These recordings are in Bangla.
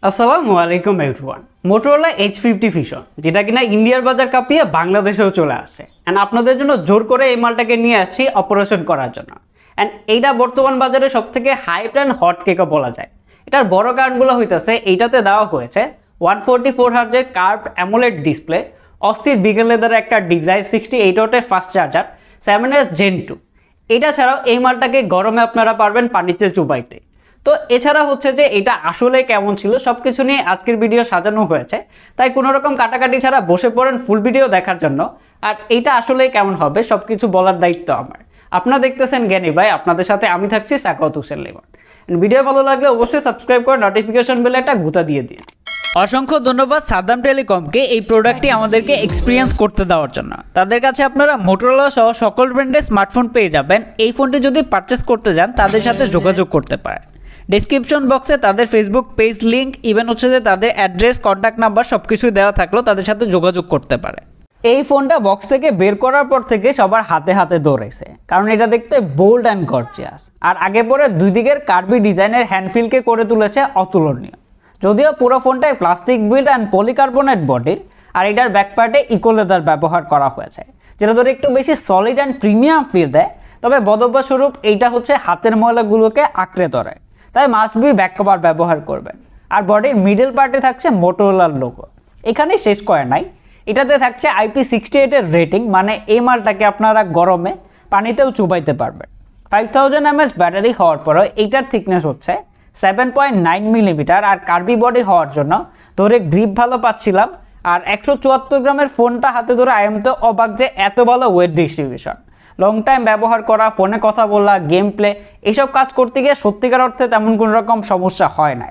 আসসালামু আলাইকুম এভরিওয়ান। মোটরোলা H50 ফিউশন যেটা কিনা ইন্ডিয়ার বাজার কাঁপিয়ে বাংলাদেশেও চলে আসে অ্যান্ড আপনাদের জন্য জোর করে এই মালটাকে নিয়ে আসছি অপারেশন করার জন্য। অ্যান্ড এইটা বর্তমান বাজারে সবথেকে হাইপ অ্যান্ড হট কেকও বলা যায়। এটার বড় কারণগুলো হইতেছে এইটাতে দেওয়া হয়েছে 144 হার্জের কার্ভ অ্যামোলেড ডিসপ্লে, অস্থির বিগেল লেদারের একটা ডিজাইন, 68 ওয়াটের ফাস্ট চার্জার, 7S Gen 2। এটা ছাড়াও এই মালটাকে গরমে আপনারা পারবেন পানিতে চুবাইতে। তো এছাড়া হচ্ছে যে এটা আসলে কেমন ছিল সবকিছু নিয়ে আজকের ভিডিও সাজানো হয়েছে, তাই কোনো রকম কাটাকাটি ছাড়া বসে পড়েন ফুল ভিডিও দেখার জন্য। আর এইটা আসলে কেমন হবে সবকিছু বলার দায়িত্ব আমার। আপনারা দেখতেছেন জ্ঞানী ভাই, আপনাদের সাথে আমি থাকছি সাকাওয়াত হোসেন লিমন। ভিডিও ভালো লাগলে অবশ্যই সাবস্ক্রাইব করে নোটিফিকেশন বেলে একটা গুতা দিয়ে দিন। অসংখ্য ধন্যবাদ সাদ্দাম টেলিকমকে এই প্রোডাক্টটি আমাদেরকে এক্সপিরিয়েন্স করতে দেওয়ার জন্য। তাদের কাছে আপনারা মোটরোলা সহ সকল ব্র্যান্ডের স্মার্টফোন পেয়ে যাবেন। এই ফোনটি যদি পারচেস করতে যান তাদের সাথে যোগাযোগ করতে পারেন। ডেসক্রিপশন বক্সে তাদের ফেসবুক পেজ লিঙ্ক, ইভেন হচ্ছে যে তাদের অ্যাড্রেস, কন্ট্যাক্ট নাম্বার সব কিছুই দেওয়া থাকলেও তাদের সাথে যোগাযোগ করতে পারে। এই ফোনটা বক্স থেকে বের করার পর থেকে সবার হাতে হাতে দৌড়েছে, কারণ এটা দেখতে বোল্ড অ্যান্ড গর্জিয়াস। আর আগে পরে দুই দিকের কার্ভি ডিজাইনের হ্যান্ডফিলকে করে তুলেছে অতুলনীয়। যদিও পুরো ফোনটায় প্লাস্টিক বিল্ড অ্যান্ড পলিকার্বনেট বডির, আর এটার ব্যাকপার্টে ইকো লেদার ব্যবহার করা হয়েছে, যেটা ধরে একটু বেশি সলিড অ্যান্ড প্রিমিয়াম ফিল দেয়। তবে বদভ্যাসস্বরূপ এইটা হচ্ছে হাতের ময়লাগুলোকে আঁকড়ে ধরে, তাই মাস্ট বি ব্যাক কভার ব্যবহার করবেন। আর বডির মিডল পার্টে থাকছে মোটরোলার লোগো। এখানে শেষ করে নাই, এটাতে থাকছে IP68 এর রেটিং, মানে এই মালটাকে আপনারা গরমে পানিতেও চুবাইতে পারবেন। 5000 mAh ব্যাটারি হওয়ার পরও এইটার থিকনেস হচ্ছে 7.9 মিলিমিটার। আর কার্বি বডি হওয়ার জন্য ধরে গ্রিপ ভালো পাচ্ছিলাম। আর 174 গ্রামের ফোনটা হাতে ধরে আই এম তো অবাক যে এত ভালো ওয়েট ডিস্ট্রিবিউশন। লং টাইম ব্যবহার করা, ফোনে কথা বলা, গেম প্লে, এইসব কাজ করতে গিয়ে সত্যিকার অর্থে তেমন কোনো রকম সমস্যা হয় না।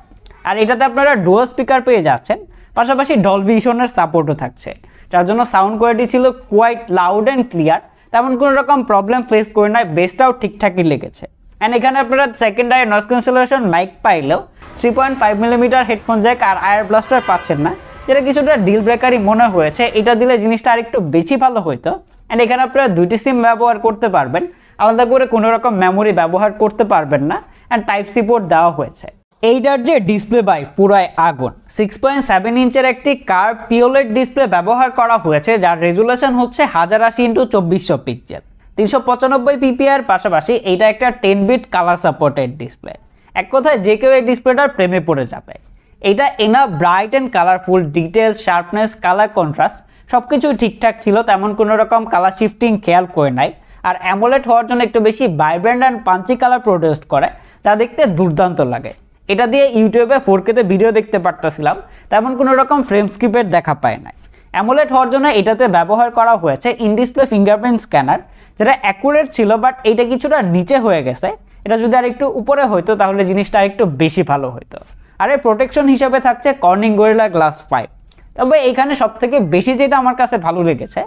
আর এটাতে আপনারা ডুয়াল স্পিকার পেয়ে যাচ্ছেন, পাশাপাশি ডলবি ভিশনের সাপোর্টও থাকছে, যার জন্য সাউন্ড কোয়ালিটি ছিল কোয়াইট লাউড অ্যান্ড ক্লিয়ার। তেমন কোনো রকম প্রবলেম ফেস করে নাই, বেসটাও ঠিকঠাকই লেগেছে। অ্যান্ড এখানে আপনারা সেকেন্ডারি নয়েজ ক্যান্সেলেশন মাইক পাইলেও 3.5 মিলিমিটার হেডফোন জ্যাক আর আয়ার ব্লাস্টার পাচ্ছেন না, যেটা কিছুটা ডিল ব্রেকারই মনে হয়েছে। এটা দিলে জিনিসটা আরেকটু বেশি ভালো হইতো। অ্যান্ড এখানে আপনারা দুইটি সিম ব্যবহার করতে পারবেন, আলাদা করে কোনো রকম মেমোরি ব্যবহার করতে পারবেন না। অ্যান্ড টাইপ সি পোর্ট দেওয়া হয়েছে। এইটার যে ডিসপ্লে ভাই পুরাই আগুন। 6.7 ইঞ্চের একটি কার্ভ পিওলেড ডিসপ্লে ব্যবহার করা হয়েছে, যার রেজুলেশন হচ্ছে 1080x2400 পিক্সেল, 395 PPI এর পাশাপাশি এইটা একটা 10 বিট কালার সাপোর্টেড ডিসপ্লে। এক কথায় যে কেউ এই ডিসপ্লেটার প্রেমে পড়ে যাবে। এইটা enough bright and colourful, detail, sharpness, colour contrast সবকিছু ঠিকঠাক ছিল, তেমন কোনো রকম কালার শিফটিং খেয়াল করে নাই। আর অ্যামোলেড হওয়ার জন্য একটু বেশি vibrant and Panji colour produce করে, যা দেখতে দুর্দান্ত লাগে। এটা দিয়ে ইউটিউবে 4K-তে ভিডিও দেখতে পারতেছিলাম, তেমন কোনো রকম ফ্রেম স্কিপের দেখা পায় নাই। অ্যামোলেড হওয়ার জন্য এটাতে ব্যবহার করা হয়েছে ইন ডিসপ্লে ফিঙ্গারপ্রিন্ট স্ক্যানার, যেটা অ্যাকুরেট ছিল, বাট এইটা কিছুটা নিচে হয়ে গেছে। এটা যদি আর একটু উপরে হইতো তাহলে জিনিসটা আরেকটু বেশি ভালো হইতো। আর এর প্রোটেকশন হিসাবে থাকছে কর্নিং গরিলা গ্লাস 5। তবে এইখানে সবথেকে বেশি যেটা আমার কাছে ভালো লেগেছে,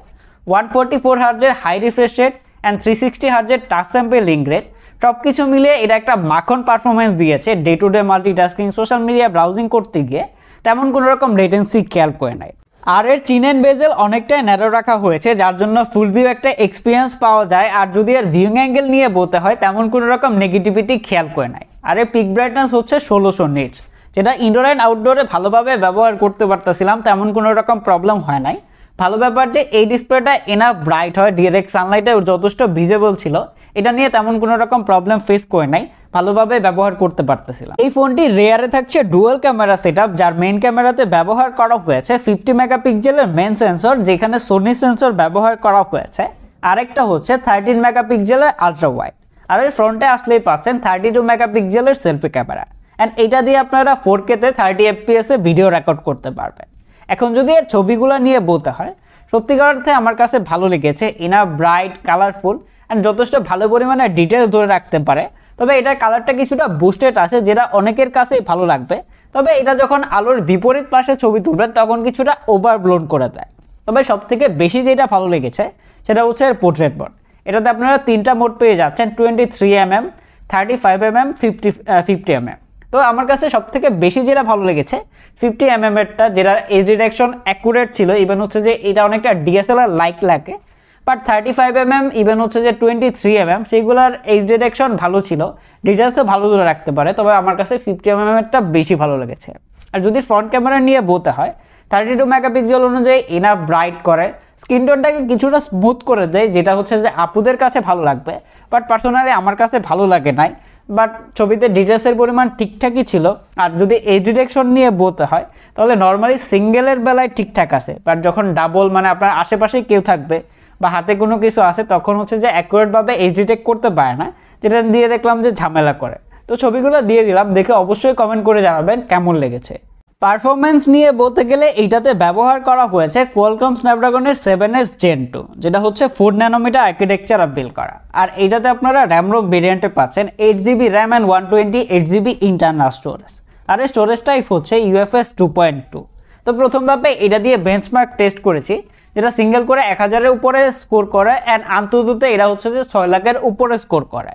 144 হার্জের হাই রিফ্রেশ রেট অ্যান্ড 360 হার্জের টাচ স্যাম্পলিং রেট, সব কিছু মিলিয়ে এটা একটা মাখন পারফরমেন্স দিয়েছে। Day to day multitasking, social media browsing করতে গিয়ে তেমন কোনো রকম লেটেন্সি খেয়াল করে নাই। আর এর চিন অ্যান্ড বেজেল অনেকটাই ন্যারো রাখা হয়েছে, যার জন্য ফুল ভিউ একটা এক্সপিরিয়েন্স পাওয়া যায়। আর যদি এর ভিউইং অ্যাঙ্গেল নিয়ে বলতে হয় তেমন কোনো রকম নেগেটিভিটি খেয়াল করে নাই। আর এর পিক ব্রাইটনেস হচ্ছে 1600 নিটস, যেটা ইনডোর অ্যান্ড আউটডোরে ভালোভাবে ব্যবহার করতে পারতেছিলাম, তেমন কোনো রকম প্রবলেম হয় নাই। ভালো ব্যাপার যে এই ডিসপ্লেটা এনাফ ব্রাইট হয়, ডিরেক্ট সানলাইটে যথেষ্ট ভিজেবল ছিল, এটা নিয়ে তেমন কোনো রকম প্রবলেম ফেস করে নাই, ভালোভাবে ব্যবহার করতে পারতেছিলাম। এই ফোনটি রেয়ারে থাকছে ডুয়াল ক্যামেরা সেটআপ, যার মেইন ক্যামেরাতে ব্যবহার করা হয়েছে 50 মেগাপিক্সেলের মেন সেন্সর, যেখানে সোনি সেন্সর ব্যবহার করা হয়েছে। আরেকটা হচ্ছে 13 মেগাপিক্সেলের আলট্রা ওয়াইড। আর এর ফ্রন্টে আসলেই পাচ্ছেন 32 মেগাপিক্সেলের সেলফি ক্যামেরা। অ্যান্ড এইটা দিয়ে আপনারা 4K-তে 30 FPS-এ ভিডিও রেকর্ড করতে পারবেন। এখন যদি এর ছবিগুলো নিয়ে বলতে হয়, সত্যিকার অর্থে আমার কাছে ভালো লেগেছে। ইনাফ ব্রাইট, কালারফুল অ্যান্ড যথেষ্ট ভালো পরিমাণে ডিটেলস ধরে রাখতে পারে। তবে এটার কালারটা কিছুটা বুস্টেড আছে, যেটা অনেকের কাছেই ভালো লাগবে। তবে এটা যখন আলোর বিপরীত পাশে ছবি তুলবেন তখন কিছুটা ওভারব্লোন করে দেয়। তবে সবথেকে বেশি যেটা ভালো লেগেছে সেটা হচ্ছে এর পোর্ট্রেট মোড। এটাতে আপনারা 3টা মোড পেয়ে যাচ্ছেন, 23mm, 35mm, 50mm। তো আমার কাছে সবথেকে বেশি যেটা ভালো লেগেছে 50mm এরটা, যেটা এজ ডিটেকশন অ্যাকুরেট ছিল। ইভেন হচ্ছে যে এটা অনেকটা DSLR লাইক লাগে। বাট 35mm ইভেন হচ্ছে যে 23mm সেগুলোর এজ ডিটেকশন ভালো ছিল, ডিটেলসও ভালো ধরে রাখতে পারে। তবে আমার কাছে 50mm এরটা বেশি ভালো লেগেছে। আর যদি ফ্রন্ট ক্যামেরা নিয়ে বলতে হয় 32 মেগাপিক্সেল অনুযায়ী এনাফ ব্রাইট করে, স্ক্রিন টোনটাকে কিছুটা স্মুথ করে দেয়, যেটা হচ্ছে যে আপুদের কাছে ভালো লাগবে, বাট পার্সোনালি আমার কাছে ভালো লাগে নাই। বাট ছবিতে ডিটেলসের পরিমাণ ঠিকঠাকই ছিল। আর যদি এজ ডিটেকশন নিয়ে বলতে হয় তাহলে নর্মালি সিঙ্গেলের বেলায় ঠিকঠাক আছে, বাট যখন ডাবল মানে আপনার আশেপাশেই কেউ থাকবে বা হাতে কোনো কিছু আছে তখন হচ্ছে যে অ্যাকুরেটভাবে এজ ডিটেক্ট করতে পারে না, যেটা দিয়ে দেখলাম যে ঝামেলা করে। তো ছবিগুলো দিয়ে দিলাম, দেখে অবশ্যই কমেন্ট করে জানাবেন কেমন লেগেছে। পারফরমেন্স নিয়ে বলতে গেলে এইটাতে ব্যবহার করা হয়েছে কোয়ালকম স্ন্যাপড্রাগনের 7S Gen 2, যেটা হচ্ছে 4 ন্যানোমিটার আর্কিটেকচার বিল্ড করা। আর এইটাতে আপনারা র্যাম রোম ভেরিয়েন্টে পাচ্ছেন 8GB RAM and 128GB internal storage. আর এই স্টোরেজ টাইপ হচ্ছে UFS 2.2। তো প্রথম ধাপে এটা দিয়ে বেঞ্চমার্ক টেস্ট করেছি, যেটা সিঙ্গেল করে 1000-এর উপরে স্কোর করে অ্যান্ড আন্তর্জাতিক এরা হচ্ছে যে 6 লাখের উপরে স্কোর করে।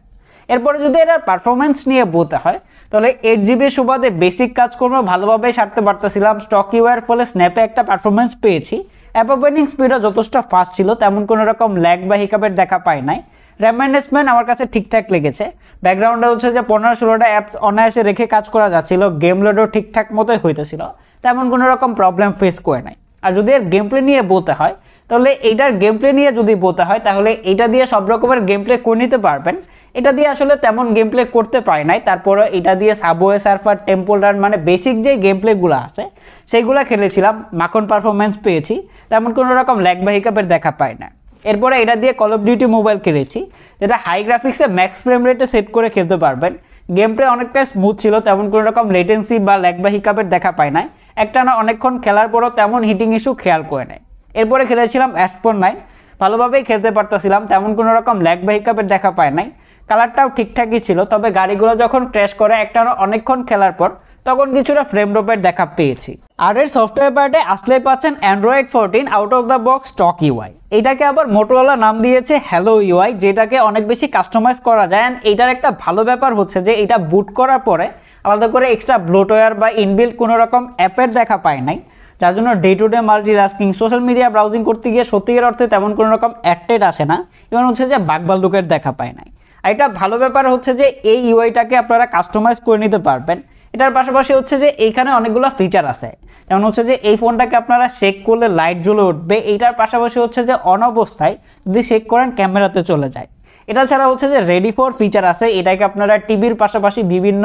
এরপরে যদি এটার পারফরমেন্স নিয়ে বলতে হয় তাহলে 8GB সুবাদে বেসিক কাজকর্ম ভালোভাবে সারতে পারতেছিলাম। স্টক ইউআর ফলে স্ন্যাপে একটা পারফরমেন্স পেয়েছি। অ্যাপ ওপেনিং স্পিডও যথেষ্ট ফাস্ট ছিল, তেমন কোনো রকম ল্যাগ বা হিকাপের দেখা পাই নাই। র্যাম ম্যানেজমেন্ট আমার কাছে ঠিকঠাক লেগেছে। ব্যাকগ্রাউন্ডে হচ্ছে যে 15-16টা অ্যাপ অনায়াসে রেখে কাজ করা যাচ্ছিল, গেম লোডও ঠিকঠাক মতোই হইতেছিল, তেমন কোনো রকম প্রবলেম ফেস করে নাই। আর যদি এর গেম প্লে নিয়ে বলতে হয় তাহলে এইটার গেম প্লে নিয়ে যদি বলতে হয় তাহলে এইটা দিয়ে সব রকমের গেম প্লে করে নিতে পারবেন। এটা দিয়ে আসলে তেমন গেম প্লে করতে পারি নাই, তারপরে এটা দিয়ে সাবওয়ে সার্ফার, টেম্পল রান মানে বেসিক যে গেম প্লেগুলো আছে সেইগুলো খেলেছিলাম, মাখন পারফরমেন্স পেয়েছি, তেমন কোনো রকম ল্যাগ বা হিকাপের দেখা পাই না। এরপরে এটা দিয়ে কল অফ ডিউটি মোবাইল খেলেছি, যেটা হাই গ্রাফিক্সে ম্যাক্স ফ্রেম রেটে সেট করে খেলতে পারবেন। গেম প্লে অনেকটা স্মুথ ছিল, তেমন কোনো রকম লেটেন্সি বা ল্যাগ বা হিকাপের দেখা পাই নাই। একটা না অনেকক্ষণ খেলার পরও তেমন হিটিং ইস্যু খেয়াল করে নেয়। এরপরে খেলেছিলাম অ্যাসপন 9, ভালোভাবেই খেলতে পারতেছিলাম, তেমন কোনো রকম ল্যাগ বা হিকাপের দেখা পায় নাই। কালারটাও ঠিকঠাকই ছিল, তবে গাড়িগুলো যখন ক্র্যাশ করে একটা অনেকক্ষণ খেলার পর তখন কিছুটা ফ্রেম ড্রপের দেখা পেয়েছি। আর এর সফটওয়্যার পার্টে আসলে পাচ্ছেন Android 14 out of the box stock UI. এটাকে আবার মোটোরোলা নাম দিয়েছে হ্যালো ইউআই, যেটাকে অনেক বেশি কাস্টমাইজ করা যায়। অ্যান্ড এইটার একটা ভালো ব্যাপার হচ্ছে যে এটা বুট করার পরে আলাদা করে এক্সট্রা ব্লোটওয়্যার বা ইনবিল্ট কোনো রকম অ্যাপের দেখা পায় নাই, যার জন্য day to day multitasking, social media browsing করতে গিয়ে সত্যিকার অর্থে তেমন কোনো রকম অ্যাডটেড আসে না, এবং হচ্ছে যে বাকবাল্লুকের দেখা পায় নাই। আর এটা ভালো ব্যাপার হচ্ছে যে এই ইউআইটাকে আপনারা কাস্টমাইজ করে নিতে পারবেন। এটার পাশাপাশি হচ্ছে যে এইখানে অনেকগুলো ফিচার আছে, যেমন হচ্ছে যে এই ফোনটাকে আপনারা শেক করলে লাইট জ্বলে উঠবে। এইটার পাশাপাশি হচ্ছে যে অন অবস্থায় যদি শেক করেন ক্যামেরাতে চলে যায়। এটা ছাড়া হচ্ছে যে রেডি ফর ফিচার আছে, এটাকে আপনারা টিভির পাশাপাশি বিভিন্ন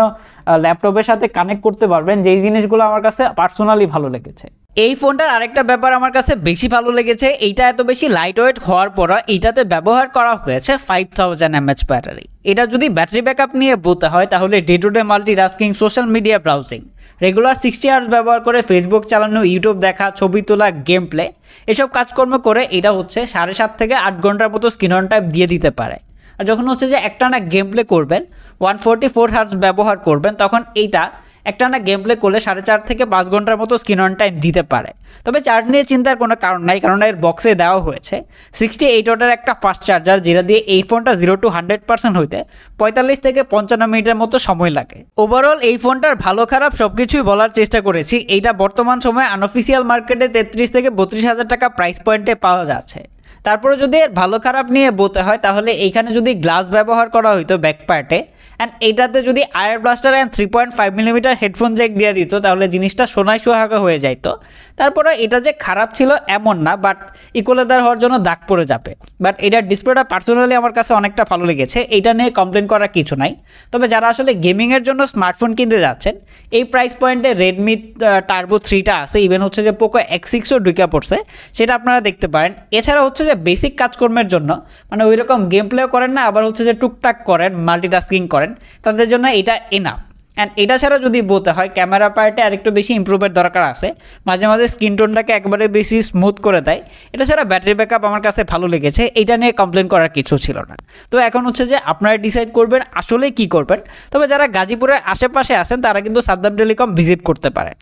ল্যাপটপের সাথে কানেক্ট করতে পারবেন, যেই জিনিসগুলো আমার কাছে পার্সোনালি ভালো লেগেছে। এই ফোনটার আরেকটা ব্যাপার আমার কাছে বেশি ভালো লেগেছে, এইটা এত বেশি লাইট ওয়েট হওয়ার পর এইটাতে ব্যবহার করা হয়েছে 5000 mAh ব্যাটারি। এটা যদি ব্যাটারি ব্যাকআপ নিয়ে বলতে হয় তাহলে day to day multitasking, social media browsing, regular 60 hours ব্যবহার করে ফেসবুক চালানো, ইউটিউব দেখা, ছবি তোলা, গেম প্লে, এসব কাজকর্ম করে এটা হচ্ছে 7.5 থেকে 8 ঘন্টার মতো স্ক্রিন অন টাইম দিয়ে দিতে পারে। আর যখন হচ্ছে যে একটানা গেম প্লে করবেন, 144 হার্টজ ব্যবহার করবেন, তখন এইটা একটানা গেম প্লে করলে 4.5 থেকে 5 ঘন্টার মতো স্ক্রিন অন টাইম দিতে পারে। তবে চার্জ নিয়ে চিন্তার কোনো কারণ নাই, কারণ এর বক্সে দেওয়া হয়েছে 68 ওয়াটের একটা ফাস্ট চার্জার, যেটা দিয়ে এই ফোনটা 0 to 100% হইতে 45 থেকে 55 মিনিটের মতো সময় লাগে। ওভারঅল এই ফোনটার ভালো খারাপ সব কিছুই বলার চেষ্টা করেছি। এইটা বর্তমান সময়ে আনঅফিসিয়াল মার্কেটে 33 থেকে 32 হাজার টাকা প্রাইস পয়েন্টে পাওয়া যাচ্ছে। তারপরে যদি এর ভালো খারাপ নিয়ে বলতে হয় তাহলে এইখানে যদি গ্লাস ব্যবহার করা হইতো ব্যাক পার্টে, অ্যান্ড এইটাতে যদি IR blaster and 3.5mm headphone jack দিয়ে দিত তাহলে জিনিসটা সোনায় সোহাগা হয়ে যাইত। তারপরে এটা যে খারাপ ছিল এমন না, বাট ইকোলেদার হওয়ার জন্য দাগ পড়ে যাবে। বাট এটার ডিসপ্লেটা পার্সোনালি আমার কাছে অনেকটা ভালো লেগেছে, এইটা নিয়ে কমপ্লেন করার কিছু নাই। তবে যারা আসলে গেমিংয়ের জন্য স্মার্টফোন কিনতে যাচ্ছেন, এই প্রাইস পয়েন্টে রেডমি টার্বো 3টা আছে, ইভেন হচ্ছে যে পোকো X6ও ঢুকে পড়ছে, সেটা আপনারা দেখতে পারেন। এছাড়া হচ্ছে যে বেসিক কাজকর্মের জন্য মানে ওই রকম গেম প্লেও করেন না, আবার হচ্ছে যে টুকটাক করেন, মাল্টিটাস্কিং করেন, তাদের জন্য এটা এনাফ। অ্যান্ড এটা ছাড়া যদি বলতে হয় ক্যামেরা পার্টে আরেকটু বেশি ইম্প্রুভের দরকার আছে, মাঝে মাঝে স্ক্রিন টোনটাকে একবারে বেশি স্মুথ করে দেয়। এটা ছাড়া ব্যাটারি ব্যাকআপ আমার কাছে ভালো লেগেছে, এটা নিয়ে কমপ্লেন করার কিছু ছিল না। তো এখন হচ্ছে যে আপনারা ডিসাইড করবেন আসলে কি করবেন। তবে যারা গাজীপুরের আশেপাশে আছেন তারা কিন্তু সাদ্দাম টেলিকম ভিজিট করতে পারেন।